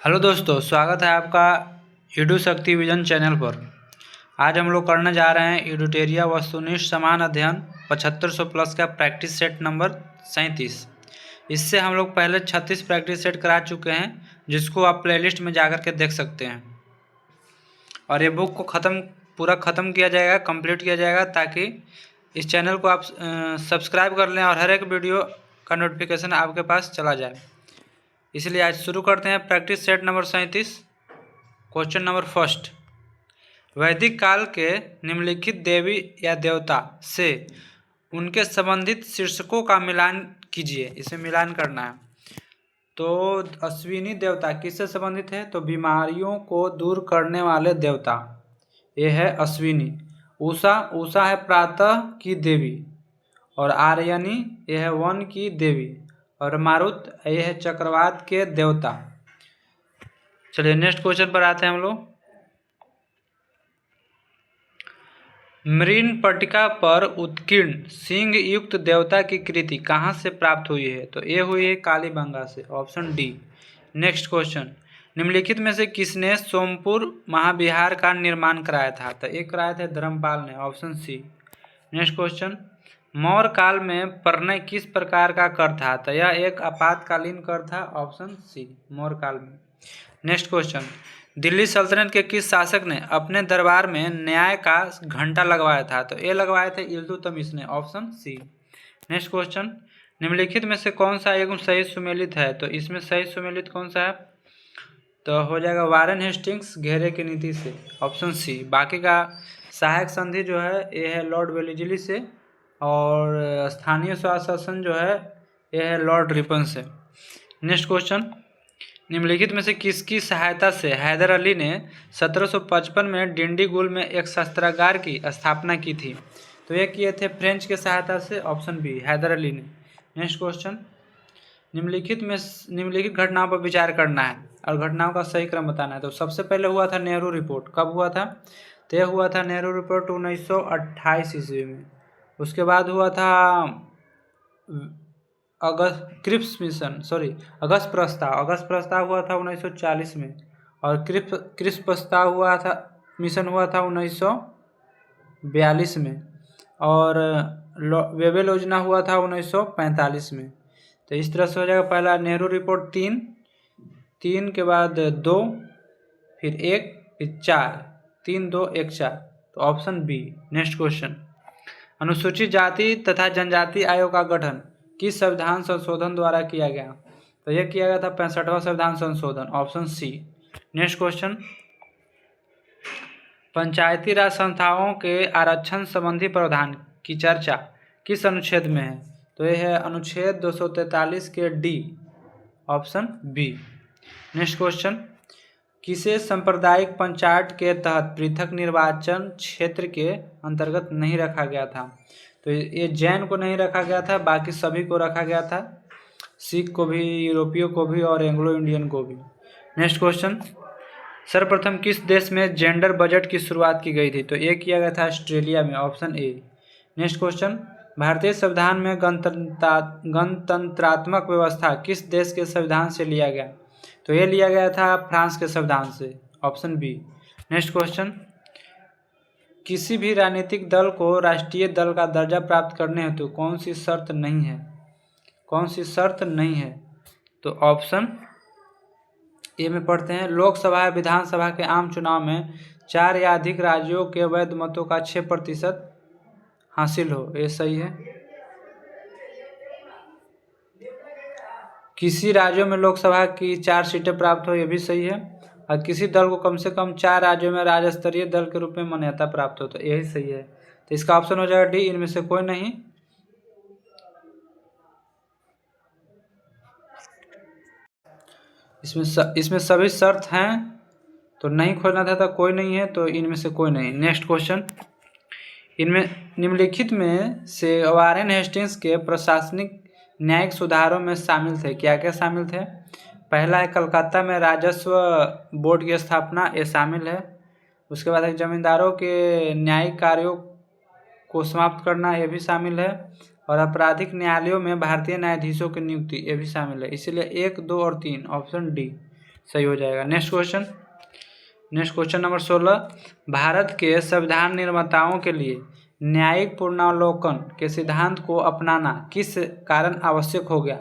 Hello दोस्तों, स्वागत है आपका ईडू शक्ति विजन चैनल पर। आज हम लोग करने जा रहे हैं ईडूटेरिया वस्तुनिष्ठ समान अध्ययन 7500 प्लस का प्रैक्टिस सेट नंबर 37। इससे हम लोग पहले 36 प्रैक्टिस सेट करा चुके हैं, जिसको आप प्लेलिस्ट में जाकर के देख सकते हैं। और ये बुक को पूरा ख़त्म किया जाएगा, कंप्लीट किया जाएगा, ताकि इस चैनल को आप सब्सक्राइब कर लें और हर एक वीडियो का नोटिफिकेशन आपके पास चला जाए। इसलिए आज शुरू करते हैं practice set number 37। Question number first, वैदिक काल के निम्नलिखित देवी या देवता से उनके संबंधित शीर्षकों का मिलान कीजिए। इसे मिलान करना है। तो अश्विनी देवता किससे संबंधित है? तो बीमारियों को दूर करने वाले देवता, ये है अश्विनी। उषा है प्रातः की देवी, और आर्यनी ये है वन की देवी, और मारुत ये है चक्रवात के देवता। चलिए नेक्स्ट क्वेश्चन पर आते हैं हम लोग। मृण पट्टिका पर उत्कीर्ण सिंह युक्त देवता की कृति कहाँ से प्राप्त हुई है? तो ये हुई है कालीबंगा से, ऑप्शन डी। नेक्स्ट क्वेश्चन, निम्नलिखित में से किसने सोमपुर महाविहार का निर्माण कराया था? तो ये कराया था धर्मपाल ने, option C. Next question, Maurya काल में परनय किस प्रकार का कर था? तो यह एक आपातकालीन कर था, ऑप्शन सी, मौर्य काल में। नेक्स्ट क्वेश्चन, दिल्ली सल्तनत के किस शासक ने अपने दरबार में न्याय का घंटा लगवाया था? तो ये लगवाए थे इल्तुतमिश ने, ऑप्शन सी। नेक्स्ट क्वेश्चन, निम्नलिखित में से कौन सा युग्म सही सुमेलित है? तो इसमें सही सुमेलित कौन सा है? तो हो जाएगा वारेन हेस्टिंग्स घेरे की नीति से, ऑप्शन सी। बाकी का सहायक संधि जो है ये है लॉर्ड वेलेस्ली से, और स्थानीय स्वशासन जो है ये है लॉर्ड रिपन से। नेक्स्ट क्वेश्चन, निम्नलिखित में से किसकी सहायता से हैदर अली ने 1755 में डिंडीगुल में एक शस्त्रागार की स्थापना की थी? तो ये किए थे फ्रेंच के सहायता से, ऑप्शन बी, हैदर अली ने। नेक्स्ट क्वेश्चन, निम्नलिखित घटनाओं पर विचार करना है और घटनाओं का सही क्रम बताना है। तो सबसे पहले हुआ था नेहरू रिपोर्ट। कब हुआ था? तो यह हुआ था नेहरू रिपोर्ट 1928 ईस्वी में। उसके बाद हुआ था अगस्त प्रस्ताव हुआ था 1940 में, और क्रिप्स प्रस्ताव हुआ था, मिशन हुआ था 1942 में, और वेबल योजना हुआ था 1945 में। तो इस तरह से हो जाएगा। पहला नेहरू रिपोर्ट 3 के बाद 2, फिर 1, फिर 4, 3, 2, 1, 4, तो ऑप्शन बी। नेक्स्ट क्वेश्चन, अनुसूचित जाति तथा जनजाति आयोग का गठन किस संविधान संशोधन द्वारा किया गया? तो यह किया गया था 65वां संविधान संशोधन, ऑप्शन सी। नेक्स्ट क्वेश्चन, पंचायती राज संस्थाओं के आरक्षण संबंधी प्रावधान की चर्चा किस अनुच्छेद में है? तो यह है अनुच्छेद 243 के D, option B. Next question, किसे सांप्रदायिक पंचायत के तहत पृथक निर्वाचन क्षेत्र के अंतर्गत नहीं रखा गया था? तो ये जैन को नहीं रखा गया था, बाकी सभी को रखा गया था, सिख को भी, यूरोपियों को भी, और एंग्लो इंडियन को भी। नेक्स्ट क्वेश्चन, सर्वप्रथम किस देश में जेंडर बजट की शुरुआत की गई थी? तो ये किया गया था ऑस्ट्रेलिया में, ऑप्शन ए। नेक्स्ट क्वेश्चन, भारतीय संविधान में गणतंत्रात्मक व्यवस्था किस देश के संविधान से लिया गया? तो ये लिया गया था फ्रांस के संविधान से, ऑप्शन बी। नेक्स्ट क्वेश्चन, किसी भी राजनीतिक दल को राष्ट्रीय दल का दर्जा प्राप्त करने हेतु कौन सी शर्त नहीं है? कौन सी शर्त नहीं है? तो ऑप्शन ए में पढ़ते हैं, लोकसभा या विधानसभा के आम चुनाव में 4 या अधिक राज्यों के वैध मतों का 6% हासिल हो, ये सही है। किसी राज्यों में लोकसभा की 4 सीटें प्राप्त हो, ये भी सही है। और किसी दल को कम से कम 4 राज्यों में राज्य स्तरीय दल के रूप में मान्यता प्राप्त हो, तो यही सही है। तो इसका ऑप्शन हो जाएगा डी, इनमें से कोई नहीं। इसमें सभी शर्त हैं, तो नहीं खोलना था, तो कोई नहीं है, तो इनमें से कोई नहीं। नेक्स्ट क्वेश्चन, इनमें निम्नलिखित में से वारेन हेस्टिंग्स के प्रशासनिक न्यायिक सुधारों में शामिल थे? क्या क्या शामिल थे? पहला है कलकत्ता में राजस्व बोर्ड की स्थापना, ये शामिल है। उसके बाद है जमींदारों के न्यायिक कार्यों को समाप्त करना, ये भी शामिल है। और आपराधिक न्यायालयों में भारतीय न्यायाधीशों की नियुक्ति, ये भी शामिल है। इसलिए 1, 2 और 3, ऑप्शन डी सही हो जाएगा। नेक्स्ट क्वेश्चन नंबर 16, भारत के संविधान निर्माताओं के लिए न्यायिक पुनरावलोकन के सिद्धांत को अपनाना किस कारण आवश्यक हो गया?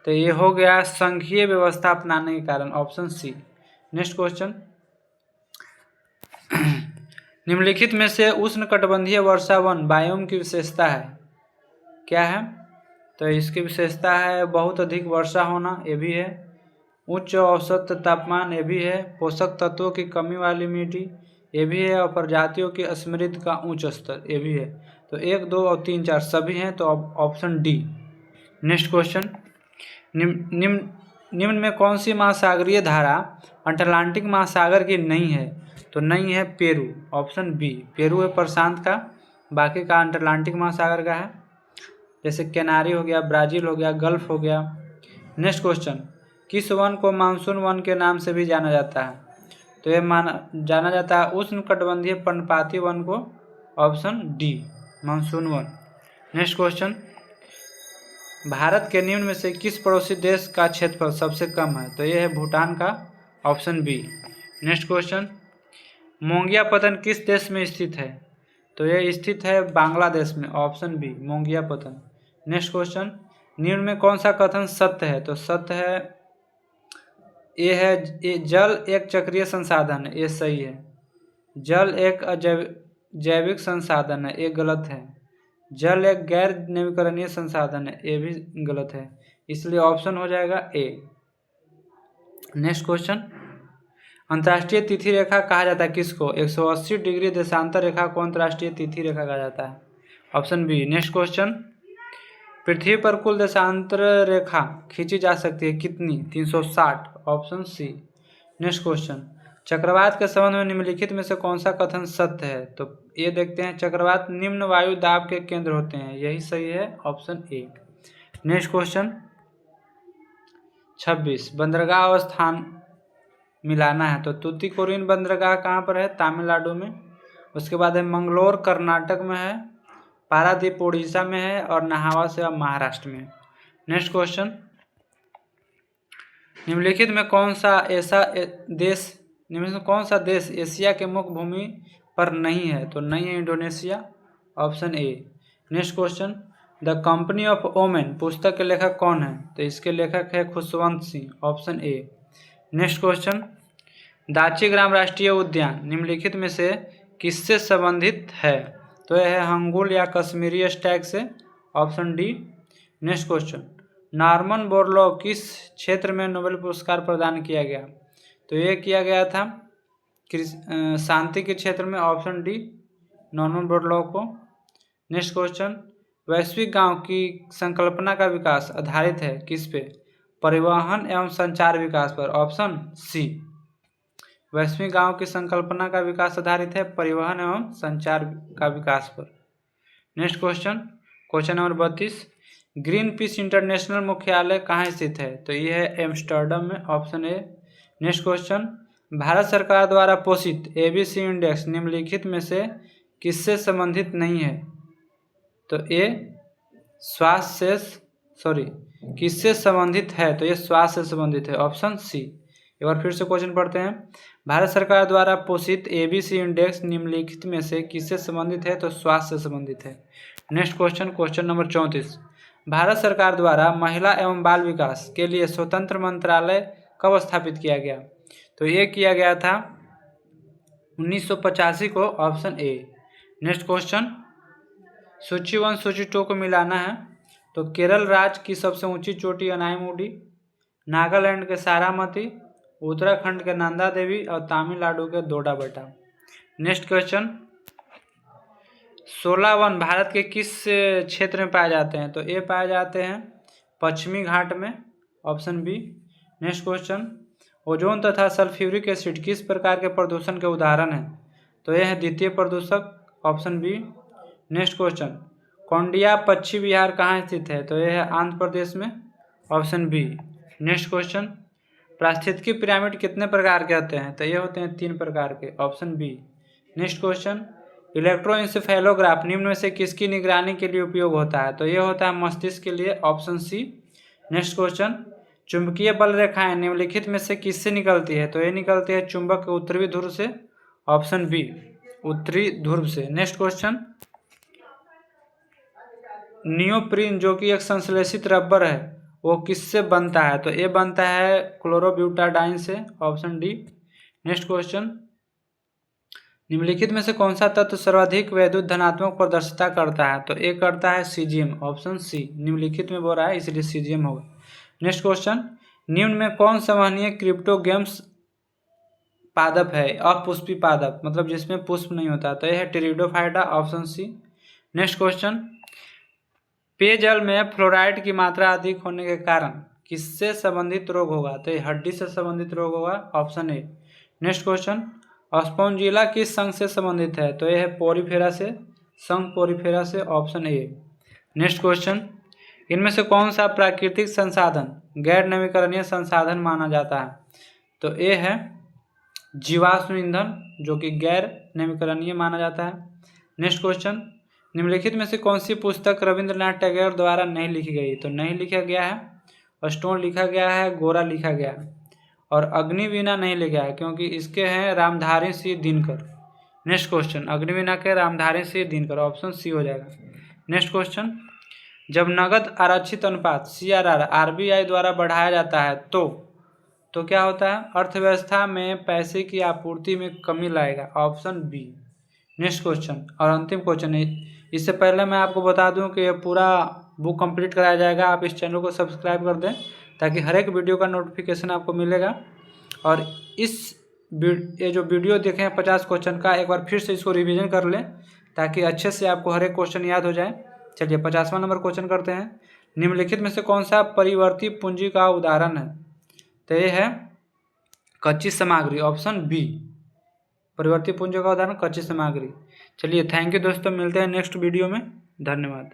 तो ये हो गया संघीय व्यवस्था अपनाने के कारण, ऑप्शन सी। नेक्स्ट क्वेश्चन, निम्नलिखित में से उष्णकटिबंधीय वर्षा वन बायोम की विशेषता है, क्या है? तो इसकी विशेषता है बहुत अधिक वर्षा होना, ये भी है। उच्च औसत तापमान, ये भी है। पोषक तत्वों की कमी वाली मिट्टी, ये भी है। और प्रजातियों की समृद्धि का उच्च स्तर, ये भी है। तो 1, 2 और 3, 4 सभी हैं, तो ऑप्शन डी। नेक्स्ट क्वेश्चन, निम्न में कौन सी महासागरीय धारा अटलांटिक महासागर की नहीं है? तो नहीं है पेरू, ऑप्शन बी। पेरू है प्रशांत का, बाकी का अटलांटिक महासागर का है, जैसे कैनारी हो गया, ब्राज़ील हो गया, गल्फ हो गया। नेक्स्ट क्वेश्चन, किस वन को मानसून वन के नाम से भी जाना जाता है? तो यह जाना जाता है उष्णकटिबंधीय पर्णपाती वन को, option D, monsoon one. Next question, Bharat के निम्न में से किस पड़ोसी देश का क्षेत्रफल सबसे कम है? तो यह है भूटान का, ऑप्शन बी। नेक्स्ट क्वेश्चन, मोंगिया पतन किस देश में स्थित है? तो यह स्थित है बांग्लादेश में, ऑप्शन बी, मोंगिया पतन। नेक्स्ट क्वेश्चन, निम्न में कौन सा कथन सत्य है? तो सत्य है, ये है जल एक चक्रीय संसाधन है, ये सही है। जल एक जैविक संसाधन है, ये गलत है। जल एक गैर नवीकरणीय संसाधन है, ये भी गलत है, इसलिए ऑप्शन हो जाएगा ए। नेक्स्ट क्वेश्चन, अंतर्राष्ट्रीय तिथि रेखा कहा जाता है किसको? 180 डिग्री देशांतर रेखा को अंतर्राष्ट्रीय तिथि रेखा कहा जाता है, ऑप्शन बी। नेक्स्ट क्वेश्चन, पृथ्वी पर कुल देशांतर रेखा खींची जा सकती है कितनी? 360, ऑप्शन सी। नेक्स्ट क्वेश्चन, चक्रवात के संबंध में निम्नलिखित में से कौन सा कथन सत्य है? तो ये देखते हैं, चक्रवात निम्न वायु दाब के केंद्र होते हैं, यही सही है, ऑप्शन ए। नेक्स्ट क्वेश्चन 26, बंदरगाह और स्थान मिलाना है, तो तूतीकोरिन बंदरगाह कहाँ पर है? तमिलनाडु में। उसके बाद है मंगलोर कर्नाटक में है, पारादीप उड़ीसा में है, और नाहवा सेवा महाराष्ट्र में। नेक्स्ट क्वेश्चन, निम्नलिखित में कौन सा देश एशिया के मुख्य भूमि पर नहीं है? तो नहीं है Indonesia, option A. Next question, the company of women पुस्तक के लेखक कौन है? तो इसके लेखक है Khushwant Singh, option A. Next question, Dachigam राष्ट्रीय उद्यान निम्नलिखित में से किससे संबंधित है? तो यह है हंगुल या कश्मीरी स्टैग से, option D. Next question, Norman Borlaug किस क्षेत्र में नोबेल पुरस्कार प्रदान किया गया? तो ये किया गया था शांति के क्षेत्र में, ऑप्शन डी, नॉर्मन बोरलॉग को। नेक्स्ट क्वेश्चन, वैश्विक गांव की संकल्पना का विकास आधारित है किस पे? परिवहन एवं संचार विकास पर, ऑप्शन सी। वैश्विक गांव की संकल्पना का विकास आधारित है परिवहन एवं संचार का विकास पर। Next question number 32, green peas international मुख्यालय कहाँ स्थित है? तो ये है एम्स्टर्डम में, option A. Next question, Bharat सरकार द्वारा पोषित ABC इंडेक्स निम्नलिखित में से किससे संबंधित नहीं है? तो ये किससे संबंधित है? तो ये स्वास्थ्य से संबंधित है, ऑप्शन सी। एक बार फिर से क्वेश्चन पढ़ते हैं, भारत सरकार द्वारा पोषित ABC इंडेक्स निम्नलिखित में से किससे संबंधित है? तो स्वास्थ्य से संबंधित है। नेक्स्ट क्वेश्चन नंबर 34, भारत सरकार द्वारा महिला एवं बाल विकास के लिए स्वतंत्र मंत्रालय कब स्थापित किया गया? तो ये किया गया था 1985 को, ऑप्शन ए। नेक्स्ट क्वेश्चन, सूची 1 सूची 2 को मिलाना है, तो केरल राज्य की सबसे ऊंची चोटी अनाईमुडी, नागालैंड के सारामती, उत्तराखंड के नंदा देवी, और तमिलनाडु के दोडाबेटा। नेक्स्ट क्वेश्चन, 16 वन भारत के किस क्षेत्र में पाए जाते हैं? तो ये पाए जाते हैं पश्चिमी घाट में, option B. Next question, ozone तथा सल्फ्यूरिक एसिड किस प्रकार के प्रदूषण के उदाहरण हैं? तो यह है द्वितीय प्रदूषक, ऑप्शन बी। नेक्स्ट क्वेश्चन, कौंडिया पक्षी विहार कहाँ स्थित है? तो यह है आंध्र प्रदेश में, ऑप्शन बी। नेक्स्ट क्वेश्चन, पारिस्थितिकी पिरामिड कितने प्रकार के होते हैं? तो ये होते हैं 3 प्रकार के, ऑप्शन बी। नेक्स्ट क्वेश्चन, इलेक्ट्रोइंसेफेलोग्राफ निम्न में से किसकी निगरानी के लिए उपयोग होता है? तो ये होता है मस्तिष्क के लिए, ऑप्शन सी। नेक्स्ट क्वेश्चन, चुंबकीय बल रेखाएं निम्नलिखित में से किससे निकलती है? तो ये निकलती है चुंबक के उत्तरी ध्रुव से, ऑप्शन बी उत्तरी ध्रुव से। नेक्स्ट क्वेश्चन, नियोप्रीन जो कि एक संश्लेषित रबर है वो किससे बनता है? तो ये बनता है क्लोरोब्यूटाडाइन से, ऑप्शन डी। नेक्स्ट क्वेश्चन, निम्नलिखित में से कौन सा तत्व सर्वाधिक वैद्युत धनात्मक प्रदर्शिता करता है? तो ये करता है सीजियम, ऑप्शन सी। निम्नलिखित में बोल रहा है इसलिए सीजियम होगा। नेक्स्ट क्वेश्चन, निम्न में कौन संवहनीय क्रिप्टोगेम्स पादप है? अपुष्पी पादप, मतलब जिसमें पुष्प नहीं होता, तो यह है pteridophyta, option C. Next question, पेयजल में फ्लोराइड की मात्रा अधिक होने के कारण किससे संबंधित रोग होगा? तो ये हड्डी से संबंधित रोग होगा, option A. Next question, Spongilla किस संघ से संबंधित है? तो यह है पोरीफेरा से, संघ पोरीफेरा से, ऑप्शन ए। नेक्स्ट क्वेश्चन, इनमें से कौन सा प्राकृतिक संसाधन गैर नवीकरणीय संसाधन माना जाता है? तो ए है जीवाश्म ईंधन, जो कि गैर नवीकरणीय माना जाता है। नेक्स्ट क्वेश्चन, निम्नलिखित में से कौन सी पुस्तक रविंद्रनाथ टैगोर द्वारा नहीं लिखी गई? तो नहीं लिखा गया है स्टोन लिखा गया है, गोरा लिखा गया है, और अग्निवीणा नहीं लिखा है क्योंकि इसके हैं रामधारी सिंह दिनकर। नेक्स्ट क्वेश्चन, अग्निवीणा के रामधारी सिंह दिनकर, ऑप्शन सी हो जाएगा। नेक्स्ट क्वेश्चन, जब नगद आरक्षित अनुपात CRR RBI द्वारा बढ़ाया जाता है तो क्या होता है? अर्थव्यवस्था में पैसे की आपूर्ति में कमी लाएगा, ऑप्शन बी। नेक्स्ट क्वेश्चन और अंतिम क्वेश्चन है। इससे पहले मैं आपको बता दूं कि ये पूरा बुक कंप्लीट कराया जाएगा, आप इस चैनल को सब्सक्राइब कर दें ताकि हर एक वीडियो का नोटिफिकेशन आपको मिलेगा। और ये जो वीडियो देखे हैं 50 क्वेश्चन का, एक बार फिर से इसको रिवीजन कर लें ताकि अच्छे से आपको हर एक क्वेश्चन याद हो जाए। चलिए 50वां नंबर क्वेश्चन करते हैं। निम्नलिखित में से कौन सा परिवर्ती पूंजी का उदाहरण है? तो ये है कच्ची सामग्री, ऑप्शन बी। परिवर्ती पूंजी का उदाहरण कच्ची सामग्री। चलिए थैंक यू दोस्तों, मिलते हैं नेक्स्ट वीडियो में, धन्यवाद।